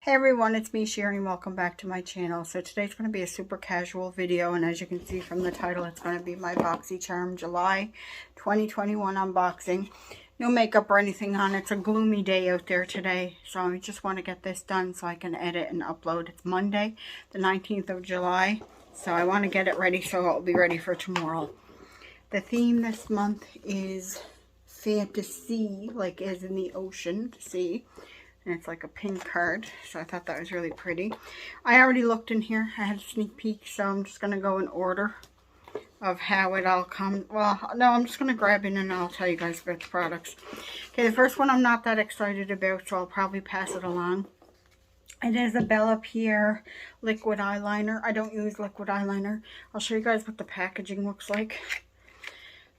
Hey everyone, it's me Sherry. Welcome back to my channel. So today's going to be a super casual video, and as you can see from the title, it's going to be my BoxyCharm July 2021 unboxing. No makeup or anything on. It's a gloomy day out there today, so I just want to get this done so I can edit and upload. It's Monday, the 19th of July, so I want to get it ready so it'll be ready for tomorrow. The theme this month is fantasy, like as in the ocean, sea. And it's like a pink card, so I thought that was really pretty. I already looked in here. I had a sneak peek, so I'm just going to go in order of how it all comes. Well, no, I'm just going to grab in and I'll tell you guys about the products. Okay, the first one I'm not that excited about, so I'll probably pass it along. It is a Bella Pierre liquid eyeliner. I don't use liquid eyeliner. I'll show you guys what the packaging looks like.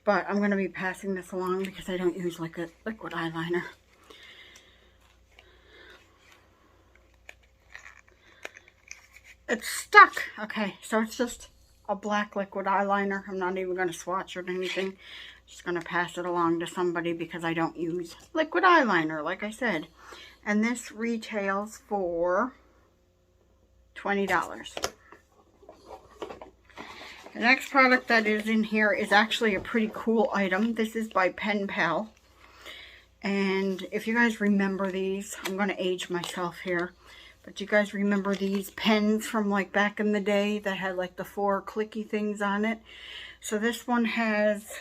But I'm going to be passing this along because I don't use liquid eyeliner. It's stuck. Okay, so it's just a black liquid eyeliner. I'm not even going to swatch it or anything. Just going to pass it along to somebody because I don't use liquid eyeliner, like I said. And this retails for $20. The next product that is in here is actually a pretty cool item. This is by Pen Pal. And if you guys remember these, I'm going to age myself here. But you guys remember these pens from like back in the day that had like the 4 clicky things on it? So this one has,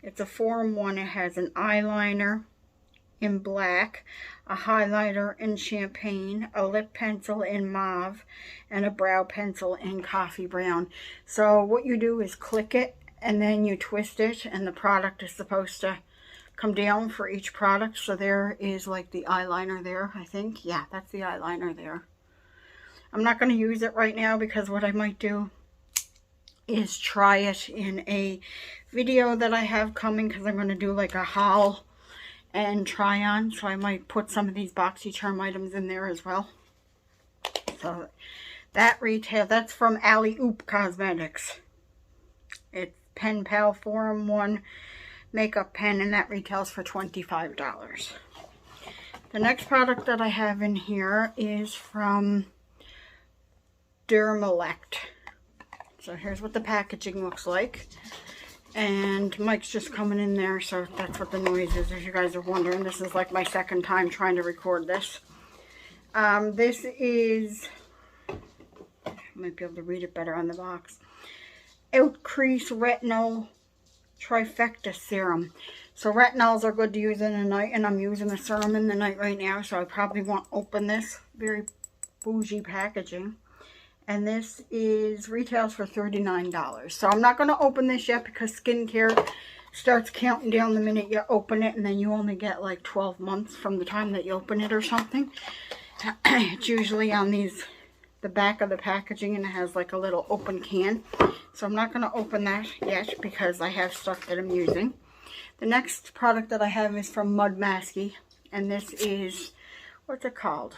it's a 4-in-1. It has an eyeliner in black, a highlighter in champagne, a lip pencil in mauve, and a brow pencil in coffee brown. So what you do is click it and then you twist it, and the product is supposed to come down for each product. So there is like the eyeliner there, I think. Yeah, that's the eyeliner there. I'm not going to use it right now because what I might do is try it in a video that I have coming, because I'm going to do like a haul and try on. So I might put some of these BoxyCharm items in there as well. So that retail, that's from Alley Oop Cosmetics. It's Pen Pal 4-in-1 makeup pen, and that retails for $25. The next product that I have in here is from Dermalect. So here's what the packaging looks like. And Mike's just coming in there, so that's what the noise is, if you guys are wondering. This is like my second time trying to record this. This is, I might be able to read it better on the box. Out Crease Retinol Trifecta Serum. So retinols are good to use in the night, and I'm using the serum in the night right now, so I probably won't open this. Very bougie packaging. And this is retails for $39. So I'm not going to open this yet because skincare starts counting down the minute you open it, and then you only get like 12 months from the time that you open it or something. It's usually on the back of the packaging, and it has like a little open can. So I'm not going to open that yet because I have stuff that I'm using. The next product that I have is from Mud Masky, and this is, what's it called?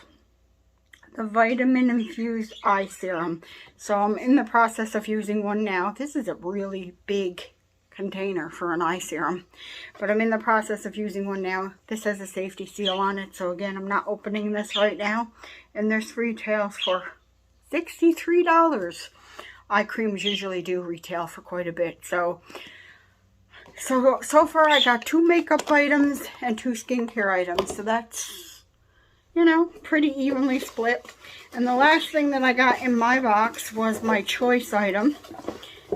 The Vitamin Infused Eye Serum. So I'm in the process of using one now. This is a really big container for an eye serum, but I'm in the process of using one now. This has a safety seal on it, so again, I'm not opening this right now. And this retails for $63. Eye creams usually do retail for quite a bit. So far I got 2 makeup items and 2 skincare items. So that's, you know, pretty evenly split. And the last thing that I got in my box was my choice item.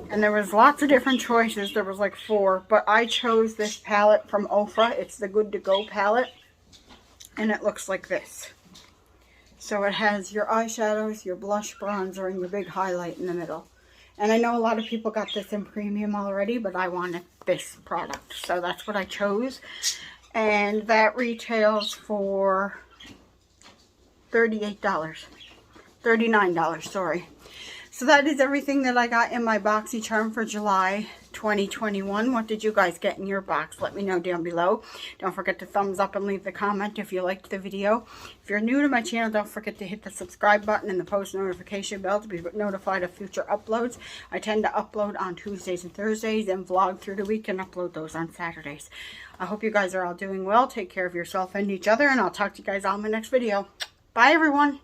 And there was lots of different choices. There was like 4. But I chose this palette from Ofra. It's the Good to Go palette. And it looks like this. So it has your eyeshadows, your blush, bronzer, and your big highlight in the middle. And I know a lot of people got this in premium already, but I wanted this product. So that's what I chose. And that retails for $39, sorry. So that is everything that I got in my BoxyCharm for July 2021. What did you guys get in your box? Let me know down below. Don't forget to thumbs up and leave the comment if you liked the video. If you're new to my channel, don't forget to hit the subscribe button and the post notification bell to be notified of future uploads. I tend to upload on Tuesdays and Thursdays and vlog through the week and upload those on Saturdays. I hope you guys are all doing well. Take care of yourself and each other, and I'll talk to you guys all in my next video. Bye, everyone.